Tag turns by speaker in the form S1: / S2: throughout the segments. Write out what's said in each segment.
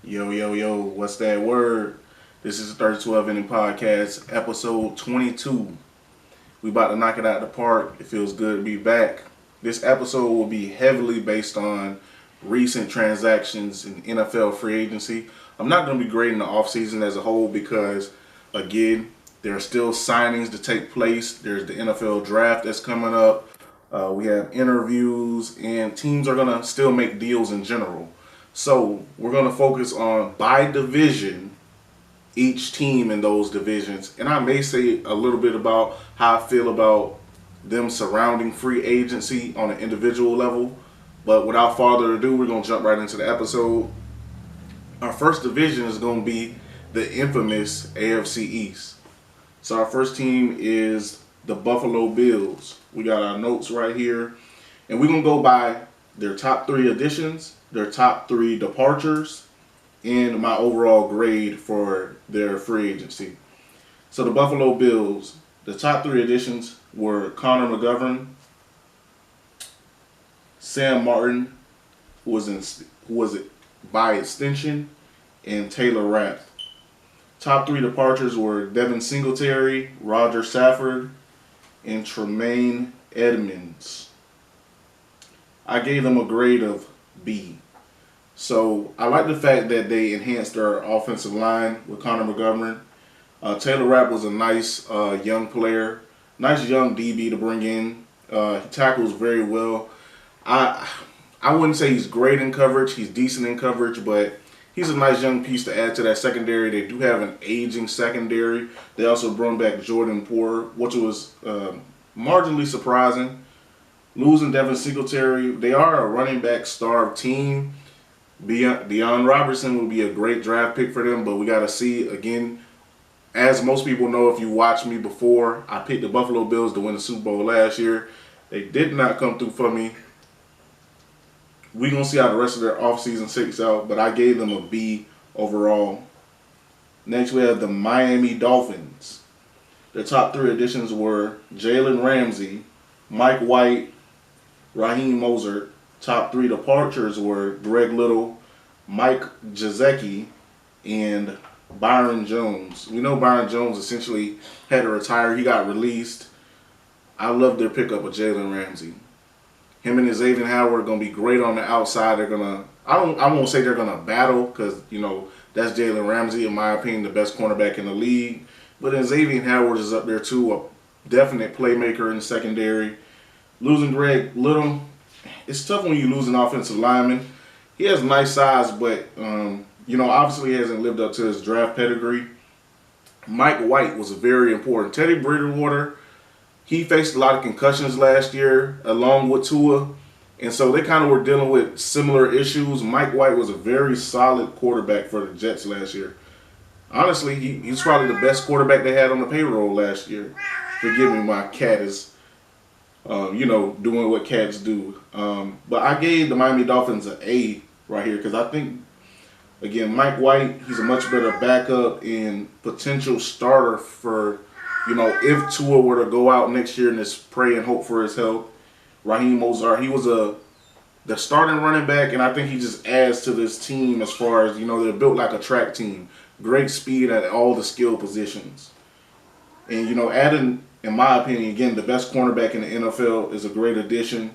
S1: Yo, yo, yo, what's that word? This is the 32 Inning Podcast, episode 22. We about to knock it out of the park. It feels good to be back. This episode will be heavily based on recent transactions in NFL free agency. I'm not going to be grading the offseason as a whole because, again, there are still signings to take place. There's the NFL draft that's coming up. We have interviews, and teams are going to still make deals in general. So we're going to focus on by division each team in those divisions. And I may say a little bit about how I feel about them surrounding free agency on an individual level. But without further ado, we're going to jump right into the episode. Our first division is going to be the infamous AFC East. So our first team is the Buffalo Bills. We got our notes right here. And we're going to go by their top three additions, their top three departures, and my overall grade for their free agency. So the Buffalo Bills, the top three additions were Connor McGovern, Sam Martin, who was it by extension, and Taylor Rapp. Top three departures were Devin Singletary, Roger Saffold, and Tremaine Edmunds. I gave them a grade of B. So I like the fact that they enhanced their offensive line with Connor McGovern. Taylor Rapp was a nice young player, nice young DB to bring in. He tackles very well. I wouldn't say he's great in coverage. He's decent in coverage, but he's a nice young piece to add to that secondary. They do have an aging secondary. They also brought back Jordan Poor, which was marginally surprising. Losing Devin Singletary, they are a running back starved team. Deion Robertson would be a great draft pick for them, but we got to see again. As most people know, if you watched me before, I picked the Buffalo Bills to win the Super Bowl last year. They did not come through for me. We're going to see how the rest of their offseason shakes out, but I gave them a B overall. Next, we have the Miami Dolphins. Their top three additions were Jalen Ramsey, Mike White, Raheem Mostert. Top three departures were Greg Little, Mike Gesicki, and Byron Jones. We know Byron Jones essentially had to retire. He got released. I love their pickup of Jalen Ramsey. Him and Xavier Howard are gonna be great on the outside. They're gonna I won't say they're gonna battle because that's Jalen Ramsey, in my opinion, the best cornerback in the league. But then Xavier Howard is up there too, a definite playmaker in the secondary. Losing Greg Little, it's tough when you lose an offensive lineman. He has nice size, but obviously he hasn't lived up to his draft pedigree. Mike White was very important. Teddy Bridgewater, he faced a lot of concussions last year, along with Tua, and so they kind of were dealing with similar issues. Mike White was a very solid quarterback for the Jets last year. Honestly, he's probably the best quarterback they had on the payroll last year. Forgive me, my cat is doing what cats do. But I gave the Miami Dolphins an A right here because I think, again, Mike White, he's a much better backup and potential starter for, if Tua were to go out next year and just pray and hope for his health. Raheem Mostert, he was the starting running back, and I think he just adds to this team as far as, they're built like a track team. Great speed at all the skill positions. And, adding, in my opinion, again, the best cornerback in the NFL is a great addition.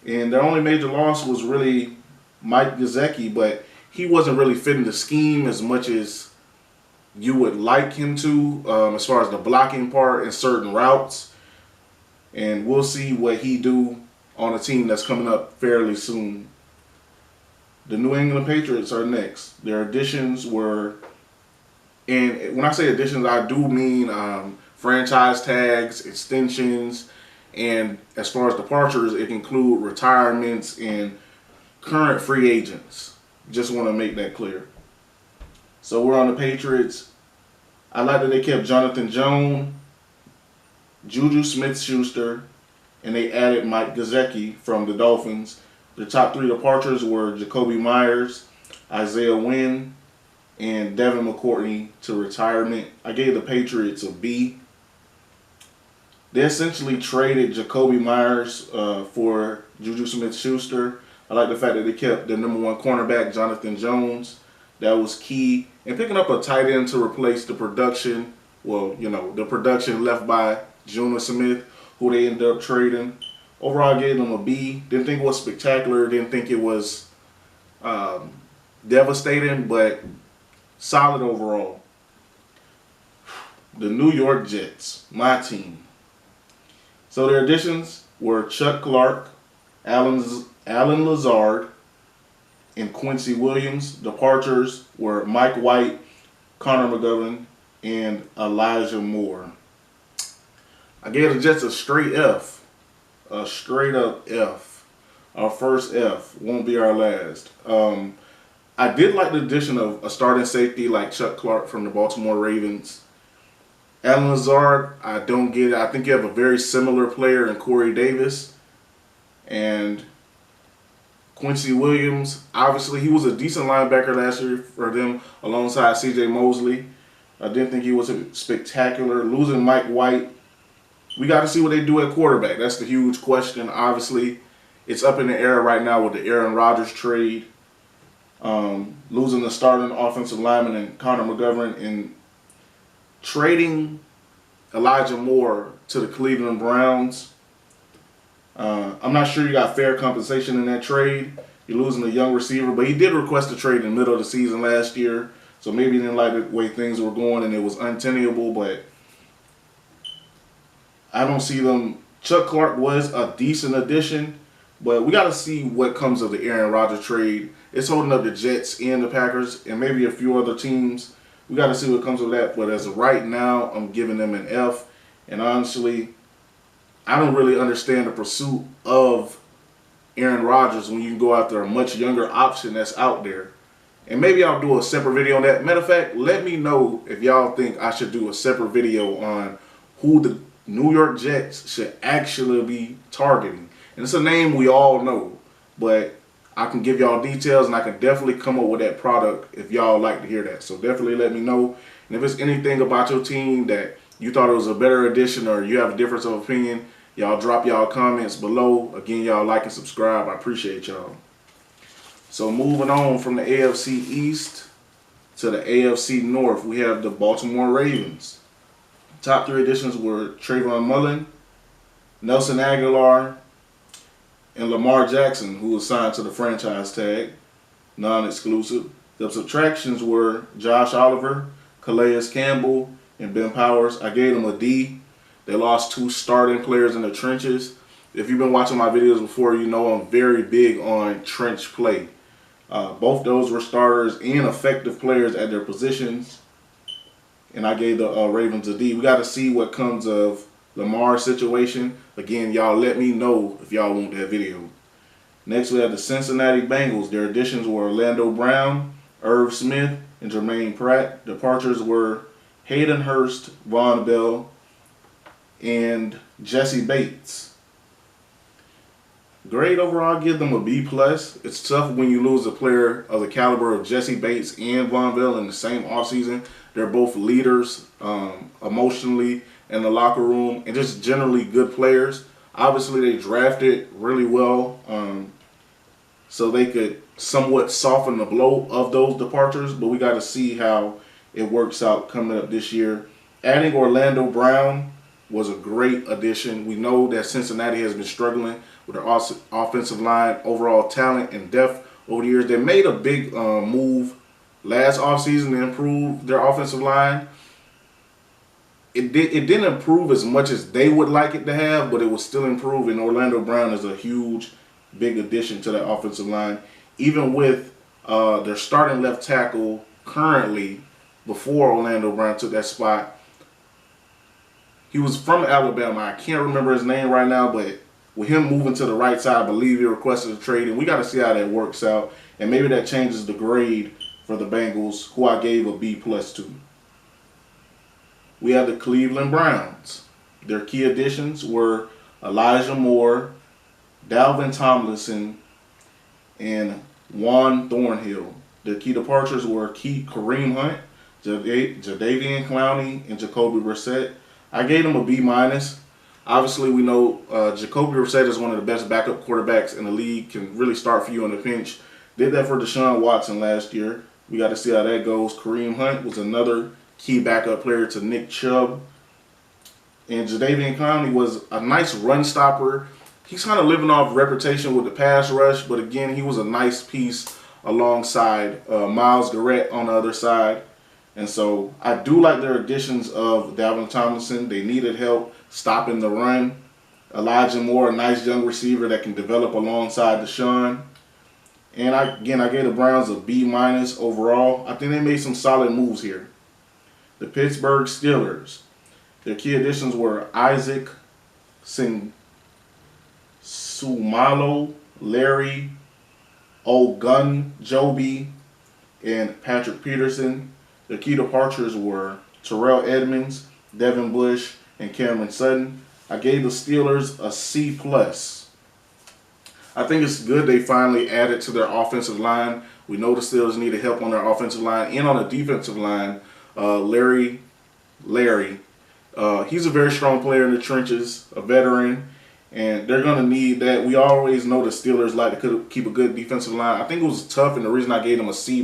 S1: And their only major loss was really Mike Gesicki, but he wasn't really fitting the scheme as much as you would like him to, as far as the blocking part and certain routes. And we'll see what he do on a team that's coming up fairly soon. The New England Patriots are next. Their additions were, and when I say additions, I do mean franchise tags, extensions, and as far as departures, it can include retirements and current free agents. Just want to make that clear. So we're on the Patriots. I like that they kept Jonathan Jones, Juju Smith-Schuster, and they added Mike Gesicki from the Dolphins. The top three departures were Jacoby Myers, Isaiah Wynn, and Devin McCourty to retirement. I gave the Patriots a B. They essentially traded Jacoby Myers for Juju Smith-Schuster. I like the fact that they kept the number one cornerback, Jonathan Jones. That was key. And picking up a tight end to replace the production, well, the production left by Jonah Smith, who they ended up trading. Overall, I gave them a B. Didn't think it was spectacular. Didn't think it was devastating, but solid overall. The New York Jets, my team. So their additions were Chuck Clark, Alan Lazard, and Quincy Williams. Departures were Mike White, Connor McGovern, and Elijah Moore. I gave the Jets a straight F. A straight up F. Our first F. Won't be our last. I did like the addition of a starting safety like Chuck Clark from the Baltimore Ravens. Alan Lazard, I don't get it. I think you have a very similar player in Corey Davis. And Quincy Williams, obviously he was a decent linebacker last year for them alongside C.J. Mosley. I didn't think he was spectacular. Losing Mike White, we got to see what they do at quarterback. That's the huge question. Obviously, it's up in the air right now with the Aaron Rodgers trade. Losing the starting offensive lineman and Connor McGovern, and trading Elijah Moore to the Cleveland Browns. I'm not sure you got fair compensation in that trade. You're losing a young receiver, but he did request a trade in the middle of the season last year, so maybe he didn't like the way things were going and it was untenable, but I don't see them. Chuck Clark was a decent addition, but we got to see what comes of the Aaron Rodgers trade. It's holding up the Jets and the Packers and maybe a few other teams. We got to see what comes of that, but as of right now, I'm giving them an F, and honestly, I don't really understand the pursuit of Aaron Rodgers when you can go after a much younger option that's out there. And maybe I'll do a separate video on that. Matter of fact, let me know if y'all think I should do a separate video on who the New York Jets should actually be targeting. And it's a name we all know, but I can give y'all details and I can definitely come up with that product if y'all like to hear that. So definitely let me know. And if it's anything about your team that you thought it was a better addition or you have a difference of opinion, y'all drop y'all comments below. Again, y'all like and subscribe. I appreciate y'all. So moving on from the AFC East to the AFC North, we have the Baltimore Ravens. Top 3 additions were Trayvon Mullen, Nelson Aguilar, and Lamar Jackson, who was signed to the franchise tag, non-exclusive. The subtractions were Josh Oliver, Calais Campbell, and Ben Powers. I gave them a D. They lost 2 starting players in the trenches. If you've been watching my videos before, you know I'm very big on trench play. Both those were starters and effective players at their positions. And I gave the Ravens a D. We got to see what comes of Lamar's situation. Again, y'all let me know if y'all want that video. Next, we have the Cincinnati Bengals. Their additions were Orlando Brown, Irv Smith, and Jermaine Pratt. Departures were Hayden Hurst, Von Bell, and Jesse Bates. Grade overall, give them a B+. It's tough when you lose a player of the caliber of Jesse Bates and Von Bell in the same offseason. They're both leaders emotionally in the locker room and just generally good players. Obviously, they drafted really well so they could somewhat soften the blow of those departures, but we got to see how it works out coming up this year. Adding Orlando Brown was a great addition. We know that Cincinnati has been struggling with their offensive line, overall talent, and depth over the years. They made a big move last offseason to improve their offensive line. It didn't improve as much as they would like it to have, but it was still improving. Orlando Brown is a huge, big addition to that offensive line. Even with their starting left tackle currently, before Orlando Brown took that spot, he was from Alabama. I can't remember his name right now, but with him moving to the right side, I believe he requested a trade, and we got to see how that works out. And maybe that changes the grade for the Bengals, who I gave a B+ to. We have the Cleveland Browns. Their key additions were Elijah Moore, Dalvin Tomlinson, and Juan Thornhill. Their key departures were Kareem Hunt, Jadeveon Clowney, and Jacoby Brissett. I gave them a B-. Obviously, we know Jacoby Brissett is one of the best backup quarterbacks in the league, can really start for you in a pinch. Did that for Deshaun Watson last year. We got to see how that goes. Kareem Hunt was another key backup player to Nick Chubb. And Jadeveon Clowney was a nice run stopper. He's kind of living off reputation with the pass rush, but again, he was a nice piece alongside Myles Garrett on the other side. And so I do like their additions of Dalvin Tomlinson. They needed help stopping the run. Elijah Moore, a nice young receiver that can develop alongside Deshaun. And I gave the Browns a B- overall. I think they made some solid moves here. The Pittsburgh Steelers. Their key additions were Isaac Sumalo, Larry Ogunjobi, and Patrick Peterson. Their key departures were Terrell Edmonds, Devin Bush, and Cameron Sutton. I gave the Steelers a C+. I think it's good they finally added to their offensive line. We know the Steelers needed help on their offensive line and on the defensive line. Larry, he's a very strong player in the trenches, a veteran, and they're going to need that. We always know the Steelers like to keep a good defensive line. I think it was tough, and the reason I gave them a C-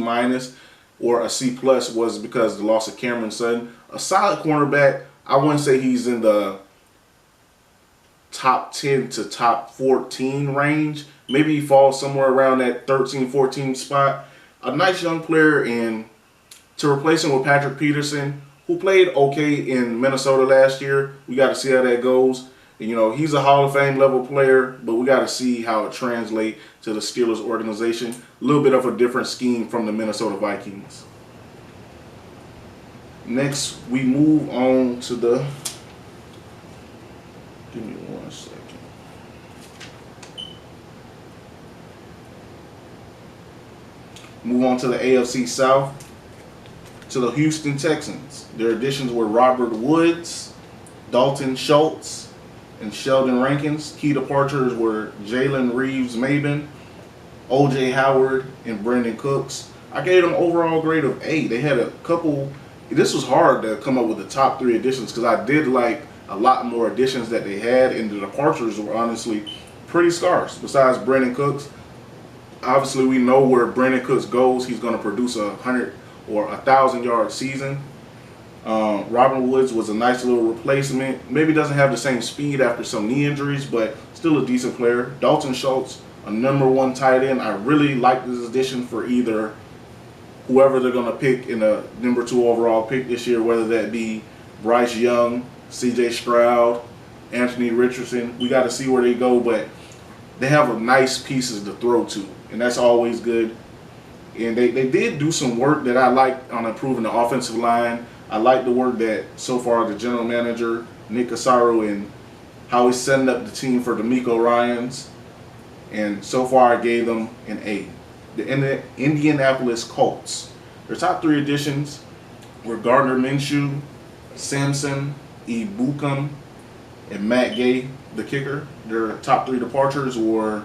S1: or a C+ was because of the loss of Cameron Sutton. A solid cornerback. I wouldn't say he's in the top 10 to top 14 range. Maybe he falls somewhere around that 13, 14 spot. A nice young player, and to replace him with Patrick Peterson, who played okay in Minnesota last year. We got to see how that goes. You know, he's a Hall of Fame level player, but we got to see how it translates to the Steelers organization. A little bit of a different scheme from the Minnesota Vikings. Next, we move on to the... Give me 1 second. Move on to the AFC South. To the Houston Texans. Their additions were Robert Woods, Dalton Schultz, and Sheldon Rankins. Key departures were Jalen Reeves-Maybin, O.J. Howard, and Brandon Cooks. I gave them overall grade of A. They had a couple... This was hard to come up with the top 3 additions because I did like a lot more additions that they had, and the departures were honestly pretty scarce. Besides Brandon Cooks, obviously we know where Brandon Cooks goes. He's going to produce 100 or 1,000-yard season. Robert Woods was a nice little replacement. Maybe doesn't have the same speed after some knee injuries, but still a decent player. Dalton Schultz, a #1 tight end. I really like this addition for either whoever they're going to pick in a #2 overall pick this year, whether that be Bryce Young, C.J. Stroud, Anthony Richardson. We got to see where they go, but they have a nice pieces to throw to, and that's always good. And they did do some work that I like on improving the offensive line. I like the work that so far the general manager, Nick Cassaro, and how he's setting up the team for DeMeco Ryans. And so far I gave them an A. The Indianapolis Colts. Their top 3 additions were Gardner Minshew, Samson Ebukam, and Matt Gay, the kicker. Their top 3 departures were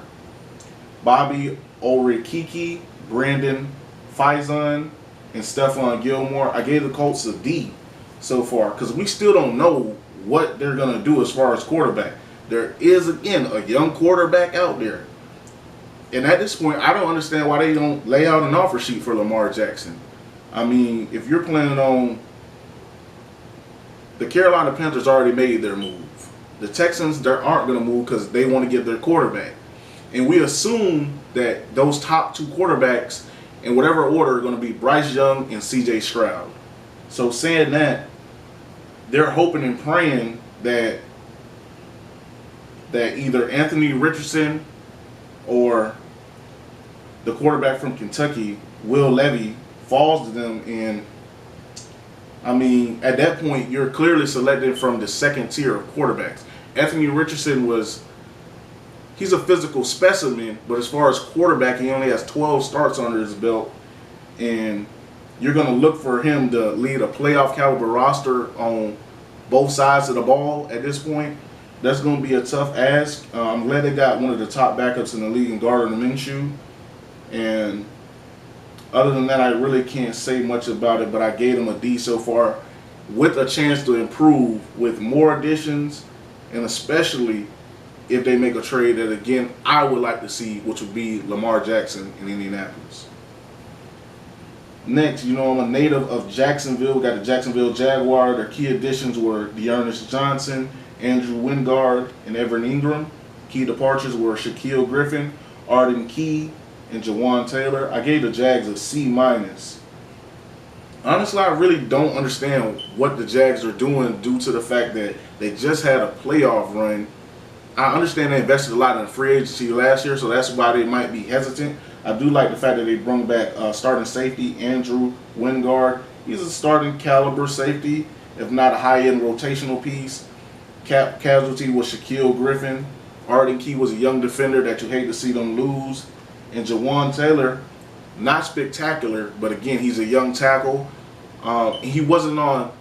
S1: Bobby Orikiki, Brandon Faison, and Stephon Gilmore. I gave the Colts a D so far because we still don't know what they're going to do as far as quarterback. There is, again, a young quarterback out there. And at this point, I don't understand why they don't lay out an offer sheet for Lamar Jackson. I mean, if you're planning on... The Carolina Panthers already made their move. The Texans, they aren't going to move because they want to get their quarterback. And we assume that those top 2 quarterbacks, in whatever order, are going to be Bryce Young and C.J. Stroud. So saying that, they're hoping and praying that either Anthony Richardson or the quarterback from Kentucky, Will Levy, falls to them. And I mean, at that point, you're clearly selected from the second tier of quarterbacks. Anthony Richardson he's a physical specimen, but as far as quarterback, he only has 12 starts under his belt. And you're going to look for him to lead a playoff caliber roster on both sides of the ball at this point. That's going to be a tough ask. I'm glad they got one of the top backups in the league in Gardner Minshew. And other than that, I really can't say much about it, but I gave them a D so far, with a chance to improve with more additions, and especially if they make a trade that, again, I would like to see, which would be Lamar Jackson in Indianapolis. Next, you know, I'm a native of Jacksonville. Got the Jacksonville Jaguar. Their key additions were Dearness Johnson, Andrew Wingard, and Evan Ingram. Key departures were Shaquille Griffin, Arden Key, and Jawan Taylor. I gave the Jags a C minus. Honestly, I really don't understand what the Jags are doing due to the fact that they just had a playoff run. I understand they invested a lot in free agency last year, so that's why they might be hesitant. I do like the fact that they brought back starting safety Andrew Wingard. He's a starting caliber safety, if not a high-end rotational piece. Casualty was Shaquille Griffin. Arden Key was a young defender that you hate to see them lose. And Jawan Taylor, not spectacular, but again, he's a young tackle. He wasn't on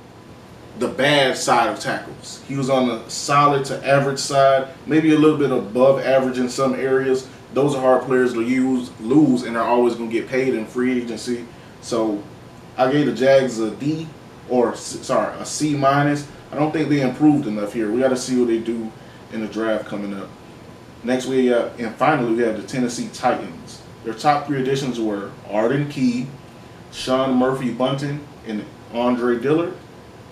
S1: the bad side of tackles. He was on the solid to average side, maybe a little bit above average in some areas. Those are hard players to lose, and they're always going to get paid in free agency. So I gave the Jags a D, a C minus. I don't think they improved enough here. We got to see what they do in the draft coming up. Next, and finally, we have the Tennessee Titans. Their top 3 additions were Arden Key, Sean Murphy-Bunting, and Andre Dillard.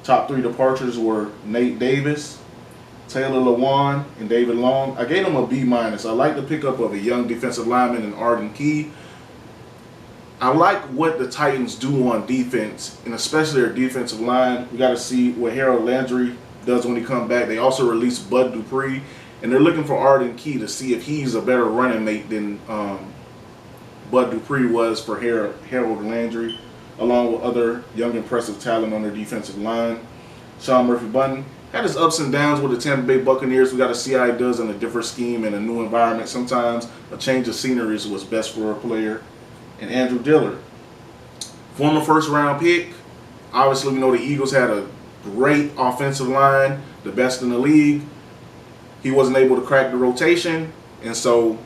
S1: Top 3 departures were Nate Davis, Taylor Lewan, and David Long. I gave them a B minus. I like the pickup of a young defensive lineman in Arden Key. I like what the Titans do on defense, and especially their defensive line. We got to see what Harold Landry does when he comes back. They also released Bud Dupree, and they're looking for Arden Key to see if he's a better running mate than Bud Dupree was for Harold Landry, along with other young, impressive talent on their defensive line. Sean Murphy-Bunting had his ups and downs with the Tampa Bay Buccaneers. We got to see how he does in a different scheme and a new environment. Sometimes a change of scenery is what's best for a player. And Andrew Dillard, former first-round pick. Obviously, we know the Eagles had a great offensive line, the best in the league. He wasn't able to crack the rotation, and so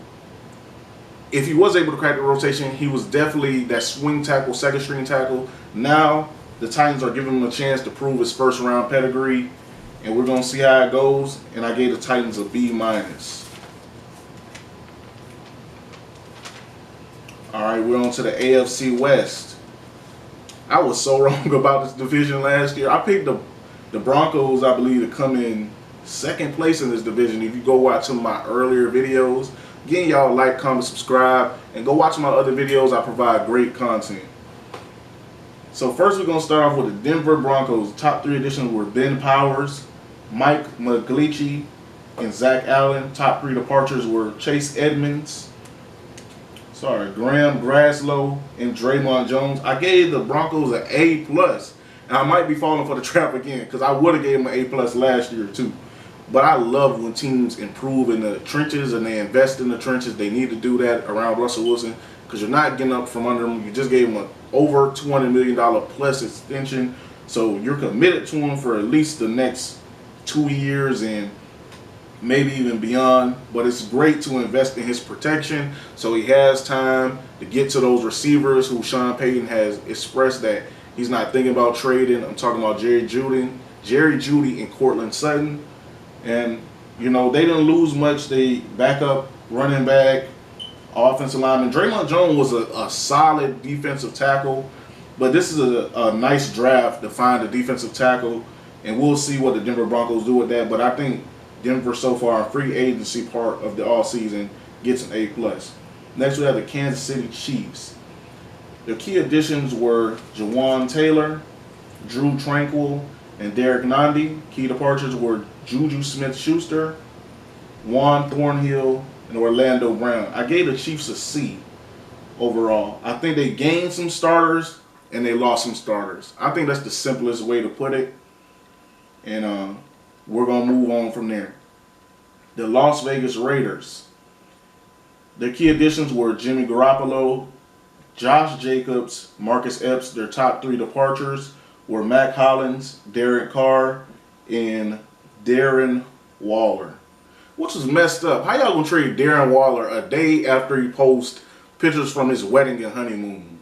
S1: if he was able to crack the rotation, he was definitely that swing tackle, second string tackle. Now the Titans are giving him a chance to prove his first round pedigree, and we're going to see how it goes. And I gave the Titans a B minus. All right, we're on to the AFC West. I was so wrong about this division last year. I picked the Broncos, I believe, to come in second place in this division. If you go watch some of my earlier videos, again, y'all like, comment, subscribe, and go watch my other videos. I provide great content. So first, we're going to start off with the Denver Broncos. Top 3 additions were Ben Powers, Mike McGlinchey, and Zach Allen. Top 3 departures were Chase Edmonds, Graham Graslow, and Draymond Jones. I gave the Broncos an A+. And I might be falling for the trap again because I would have gave them an A+ last year too. But I love when teams improve in the trenches and they invest in the trenches. They need to do that around Russell Wilson because you're not getting up from under him. You just gave him an over $200 million plus extension. So you're committed to him for at least the next 2 years and maybe even beyond. But it's great to invest in his protection so he has time to get to those receivers who Sean Payton has expressed that he's not thinking about trading. I'm talking about Jerry Jeudy, and Courtland Sutton. And, you know, they didn't lose much. They back up running back, offensive lineman. Draymond Jones was a solid defensive tackle. But this is a nice draft to find a defensive tackle. And we'll see what the Denver Broncos do with that. But I think Denver so far, free agency part of the offseason, gets an A+. Next, we have the Kansas City Chiefs. Their key additions were Jawan Taylor, Drew Tranquil, and Derek Nandi. Key departures were Juju Smith-Schuster, Juan Thornhill, and Orlando Brown. I gave the Chiefs a C overall. I think they gained some starters and they lost some starters. I think that's the simplest way to put it. And we're going to move on from there. The Las Vegas Raiders. Their key additions were Jimmy Garoppolo, Josh Jacobs, Marcus Epps. Their top 3 departures were Mac Hollins, Derek Carr, and Darren Waller. Which was messed up. How y'all gonna trade Darren Waller a day after he posts pictures from his wedding and honeymoon?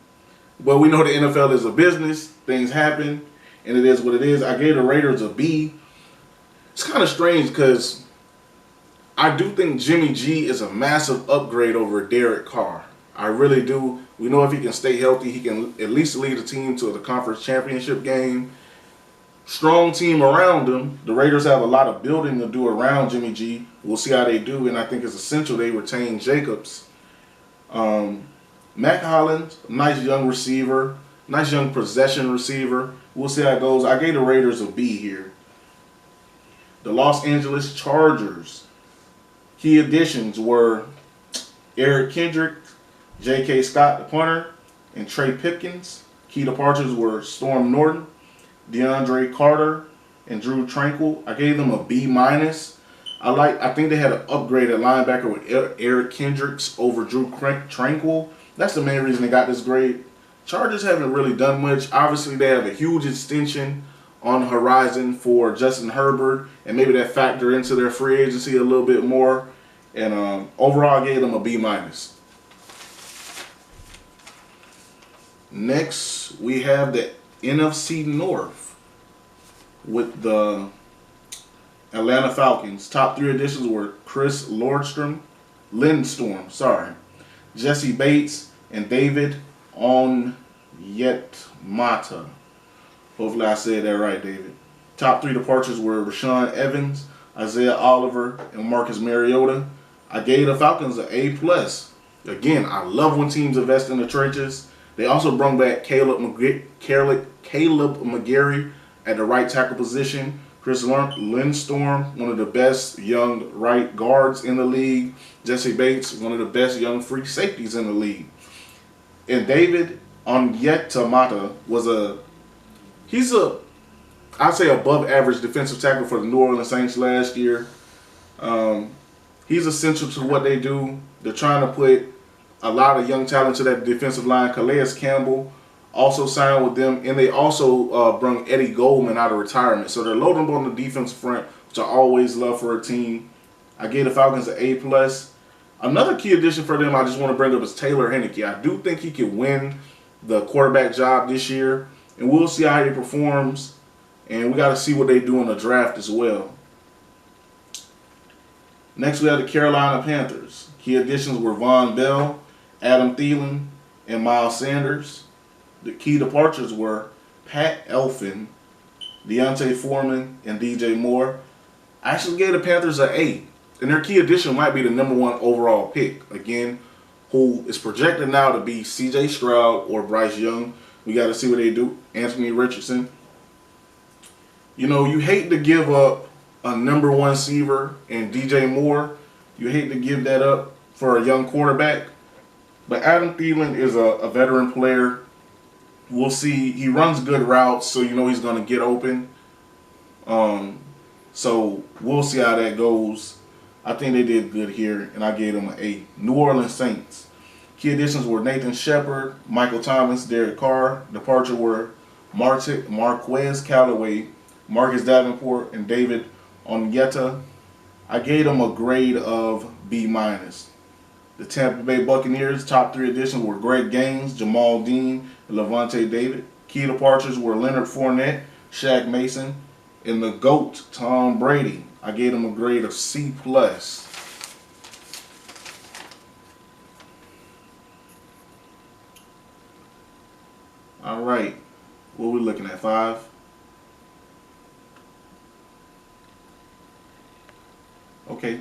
S1: But we know the NFL is a business. Things happen, and it is what it is. I gave the Raiders a B. It's kind of strange because I do think Jimmy G is a massive upgrade over Derek Carr. I really do. We know if he can stay healthy, he can at least lead the team to the conference championship game. Strong team around him. The Raiders have a lot of building to do around Jimmy G. We'll see how they do, and I think it's essential they retain Jacobs. Mac Hollins, nice young receiver, nice young possession receiver. We'll see how it goes. I gave the Raiders a B here. The Los Angeles Chargers. Key additions were Eric Kendrick, J.K. Scott, the punter, and Trey Pipkins. Key departures were Storm Norton, DeAndre Carter, and Drew Tranquil. I gave them a B-. I think they had an upgraded linebacker with Eric Kendricks over Drew Tranquil. That's the main reason they got this grade. Chargers haven't really done much. Obviously, they have a huge extension on the horizon for Justin Herbert, and maybe that factor into their free agency a little bit more. And overall, I gave them a B-. Next, we have the NFC North with the Atlanta Falcons. Top 3 additions were Chris Lindstorm, Jesse Bates, and David Onyemata. Hopefully I said that right, David. Top 3 departures were Rashaan Evans, Isaiah Oliver, and Marcus Mariota. I gave the Falcons an A+. Again, I love when teams invest in the trenches. They also brought back Caleb McGarry at the right tackle position. Chris Lindstorm, one of the best young right guards in the league. Jesse Bates, one of the best young free safeties in the league. And David Onyemata I'd say above average defensive tackle for the New Orleans Saints last year. He's essential to what they do. They're trying to put a lot of young talent to that defensive line. Calais Campbell also signed with them, and they also brought Eddie Goldman out of retirement. So they're loading up on the defensive front, which I always love for a team. I gave the Falcons an A+. Another key addition for them I just want to bring up is Taylor Heinicke. I do think he can win the quarterback job this year, and we'll see how he performs, and we got to see what they do in the draft as well. Next, we have the Carolina Panthers. Key additions were Von Bell, Adam Thielen, and Miles Sanders. The key departures were Pat Elflein, Deontay Foreman, and DJ Moore. I actually gave the Panthers an A, and their key addition might be the #1 overall pick. Again, who is projected now to be C.J. Stroud or Bryce Young. We got to see what they do. Anthony Richardson. You know, you hate to give up a #1 receiver and DJ Moore. You hate to give that up for a young quarterback. But Adam Thielen is a veteran player. We'll see. He runs good routes, so you know he's going to get open. So we'll see how that goes. I think they did good here, and I gave them an A. New Orleans Saints. Key additions were Nathan Shepard, Michael Thomas, Derek Carr. Departure were Marquez Callaway, Marcus Davenport, and David Onyemata. I gave them a grade of B-. The Tampa Bay Buccaneers, top 3 additions were Greg Gaines, Jamal Dean, and Levante David. Key departures were Leonard Fournette, Shaq Mason, and the GOAT, Tom Brady. I gave them a grade of C+. All right, what are we looking at, 5? Okay.